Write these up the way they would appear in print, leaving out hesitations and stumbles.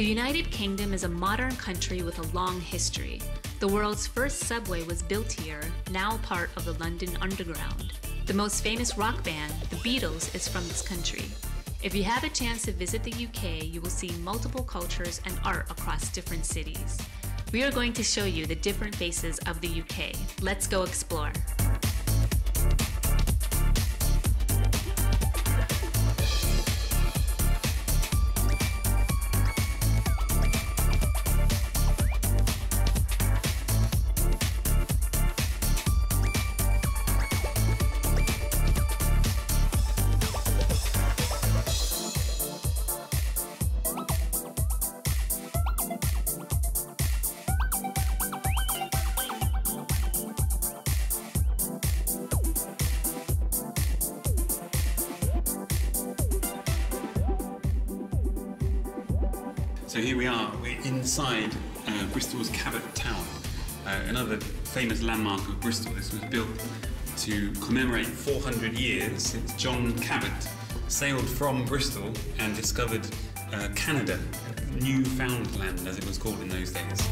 The United Kingdom is a modern country with a long history. The world's first subway was built here, now part of the London Underground. The most famous rock band, the Beatles, is from this country. If you have a chance to visit the UK, you will see multiple cultures and art across different cities. We are going to show you the different faces of the UK. Let's go explore. So here we are, we're inside Bristol's Cabot Town, another famous landmark of Bristol. This was built to commemorate 400 years since John Cabot sailed from Bristol and discovered Canada, Newfoundland as it was called in those days.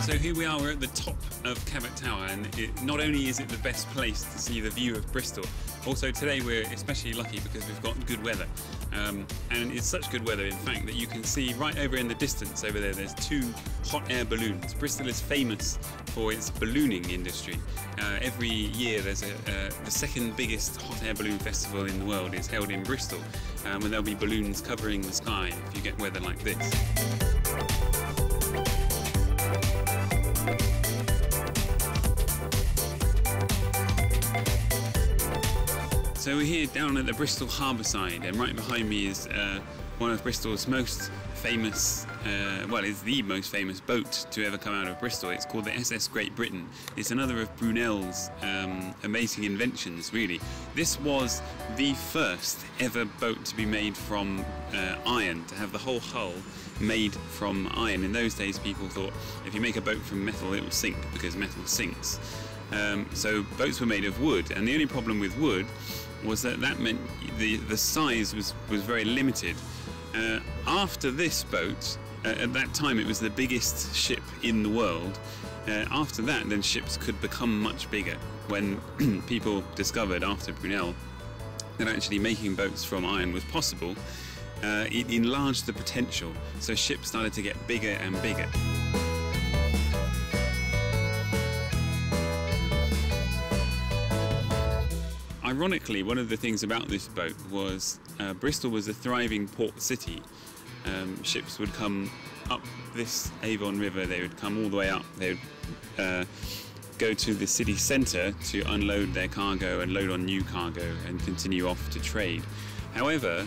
So here we are, we're at the top of Cabot Tower, and not only is it the best place to see the view of Bristol, also today we're especially lucky because we've got good weather. And it's such good weather, in fact, that you can see right over in the distance over there's two hot air balloons. Bristol is famous for its ballooning industry. Every year there's the second biggest hot air balloon festival in the world is held in Bristol, where there'll be balloons covering the sky if you get weather like this. So we're here down at the Bristol harbour side, and right behind me is one of Bristol's most famous, well, it's the most famous boat to ever come out of Bristol. It's called the SS Great Britain. It's another of Brunel's amazing inventions, really. This was the first ever boat to be made from iron, to have the whole hull made from iron. In those days, people thought if you make a boat from metal, it will sink because metal sinks. So boats were made of wood, and the only problem with wood was that meant the size was very limited. After this boat, at that time it was the biggest ship in the world. After that, then ships could become much bigger when people discovered, after Brunel, that actually making boats from iron was possible. It enlarged the potential, so ships started to get bigger and bigger. Ironically, one of the things about this boat was Bristol was a thriving port city. Ships would come up this Avon River, they would come all the way up, they would go to the city centre to unload their cargo and load on new cargo and continue off to trade. However,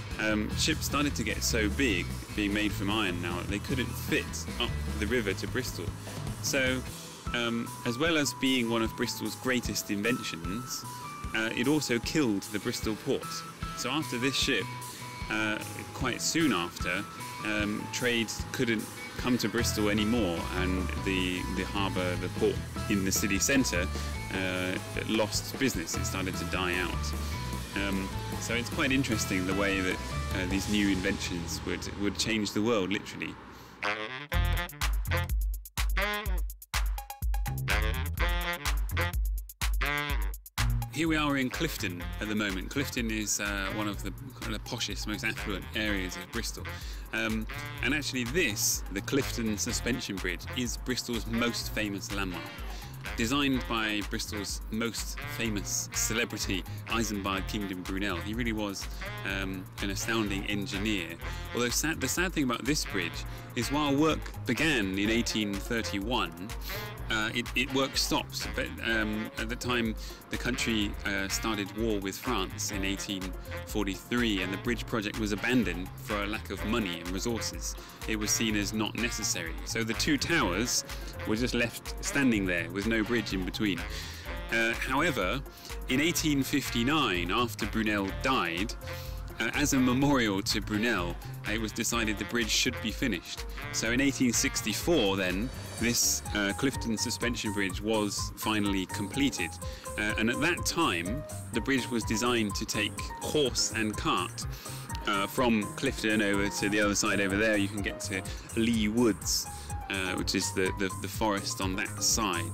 ships started to get so big, being made from iron now, that they couldn't fit up the river to Bristol. So, as well as being one of Bristol's greatest inventions, it also killed the Bristol port. So after this ship, quite soon after, trade couldn't come to Bristol anymore, and the harbour, the port in the city centre, lost business. It started to die out. So it's quite interesting the way that these new inventions would change the world, literally. Here we are in Clifton at the moment. Clifton is one of the kind of poshest, most affluent areas of Bristol. And actually this, the Clifton Suspension Bridge, is Bristol's most famous landmark. Designed by Bristol's most famous celebrity, Isambard Kingdom Brunel. He really was an astounding engineer. Although the sad thing about this bridge is while work began in 1831, work stopped. But at the time, the country started war with France in 1843, and the bridge project was abandoned for a lack of money and resources. It was seen as not necessary. So the two towers were just left standing there with no bridge in between. However, in 1859, after Brunel died, as a memorial to Brunel, it was decided the bridge should be finished. So in 1864 then, this Clifton suspension bridge was finally completed. And at that time, the bridge was designed to take horse and cart. From Clifton over to the other side over there, you can get to Lee Woods, which is the forest on that side.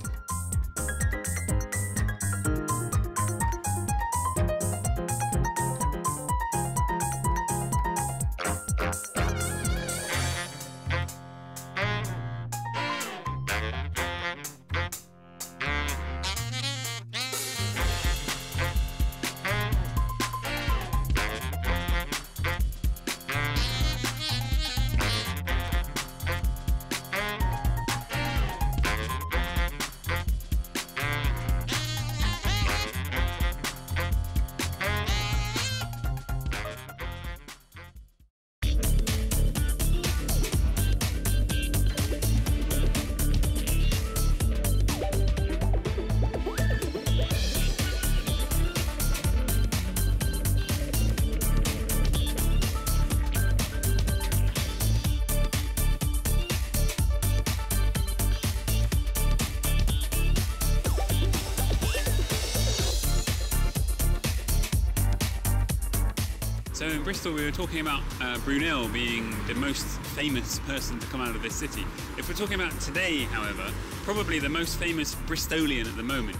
So in Bristol we were talking about Brunel being the most famous person to come out of this city. If we're talking about today, however, probably the most famous Bristolian at the moment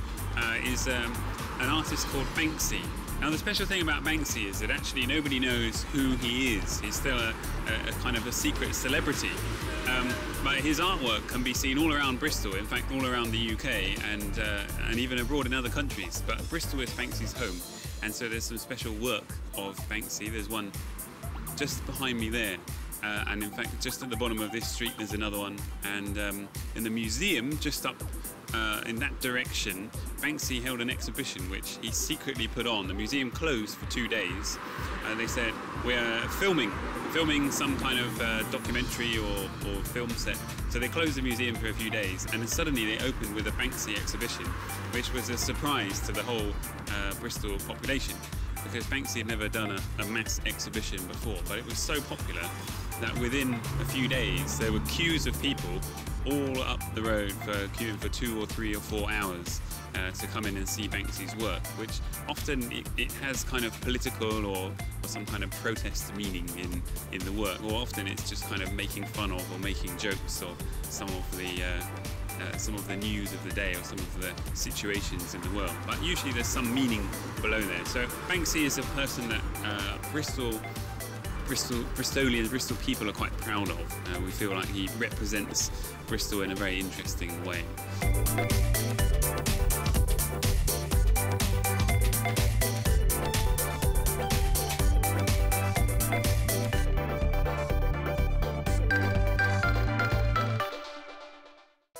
is an artist called Banksy. Now the special thing about Banksy is that actually nobody knows who he is. He's still a kind of a secret celebrity. But his artwork can be seen all around Bristol, in fact all around the UK and even abroad in other countries. But Bristol is Banksy's home. And so there's some special work of Banksy. There's one just behind me there. And in fact, just at the bottom of this street, there's another one. And in the museum, just up in that direction, Banksy held an exhibition which he secretly put on. The museum closed for 2 days. They said, we're filming some kind of documentary or film set. So they closed the museum for a few days, and then suddenly they opened with a Banksy exhibition, which was a surprise to the whole Bristol population, because Banksy had never done a mass exhibition before, but it was so popular that within a few days there were queues of people all up the road queuing for 2 or 3 or 4 hours to come in and see Banksy's work, which often it has kind of political or some kind of protest meaning in the work, or often it's just kind of making fun of or making jokes of some of the news of the day or some of the situations in the world. But usually there's some meaning below there. So Banksy is a person that Bristolians, Bristol people are quite proud of. We feel like he represents Bristol in a very interesting way.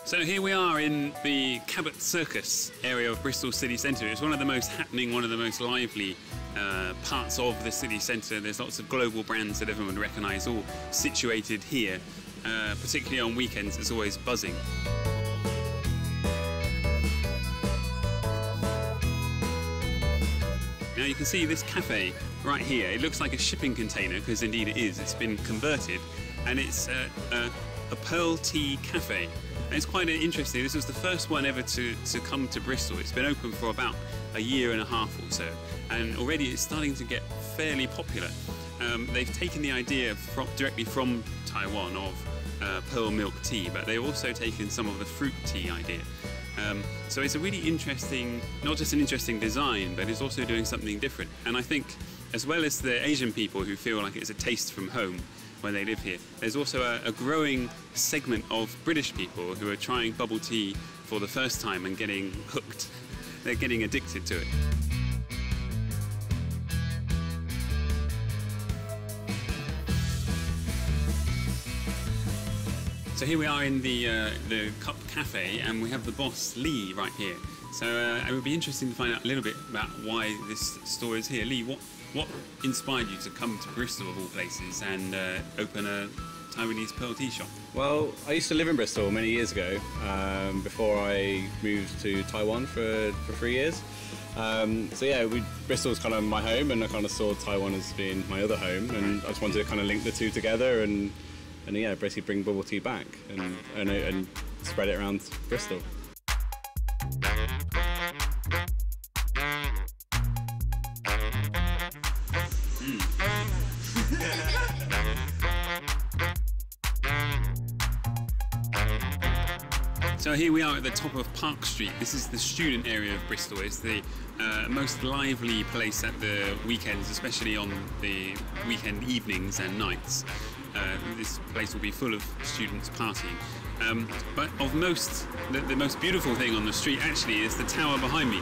So here we are in the Cabot Circus area of Bristol city centre. It's one of the most happening, one of the most lively parts of the city centre. There's lots of global brands that everyone would recognise, all situated here. Particularly on weekends, it's always buzzing. Now you can see this cafe right here. It looks like a shipping container, because indeed it is. It's been converted, and it's a pearl tea cafe. And it's quite interesting. This was the first one ever to come to Bristol. It's been open for about a year and a half or so, and already it's starting to get fairly popular. They've taken the idea directly from Taiwan of pearl milk tea, but they've also taken some of the fruit tea idea. So it's a really interesting, not just an interesting design, but it's also doing something different. And I think, as well as the Asian people who feel like it's a taste from home when they live here, there's also a growing segment of British people who are trying bubble tea for the first time and getting hooked. They're getting addicted to it. So here we are in the Cup Cafe, and we have the boss Lee right here. So it would be interesting to find out a little bit about why this store is here. Lee, what inspired you to come to Bristol of all places and open a Taiwanese pearl tea shop? Well, I used to live in Bristol many years ago, before I moved to Taiwan for 3 years. So yeah, Bristol's kind of my home, and I kind of saw Taiwan as being my other home, and I just wanted to kind of link the two together and yeah, basically bring bubble tea back and spread it around Bristol. So here we are at the top of Park Street. This is the student area of Bristol. It's the most lively place at the weekends, especially on the weekend evenings and nights. This place will be full of students partying. But the most beautiful thing on the street actually is the tower behind me.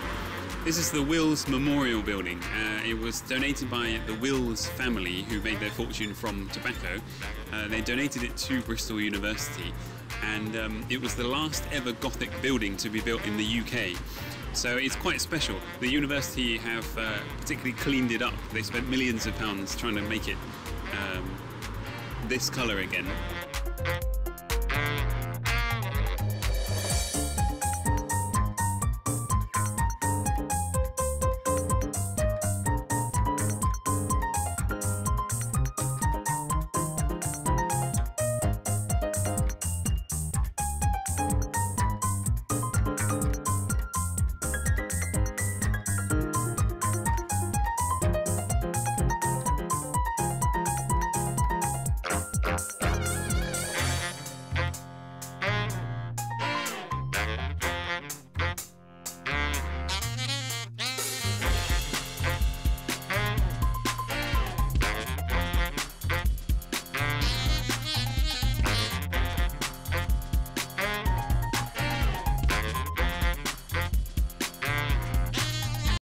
This is the Wills Memorial Building. It was donated by the Wills family, who made their fortune from tobacco. They donated it to Bristol University, and it was the last ever Gothic building to be built in the UK. So it's quite special. The university have particularly cleaned it up. They spent millions of pounds trying to make it this colour again.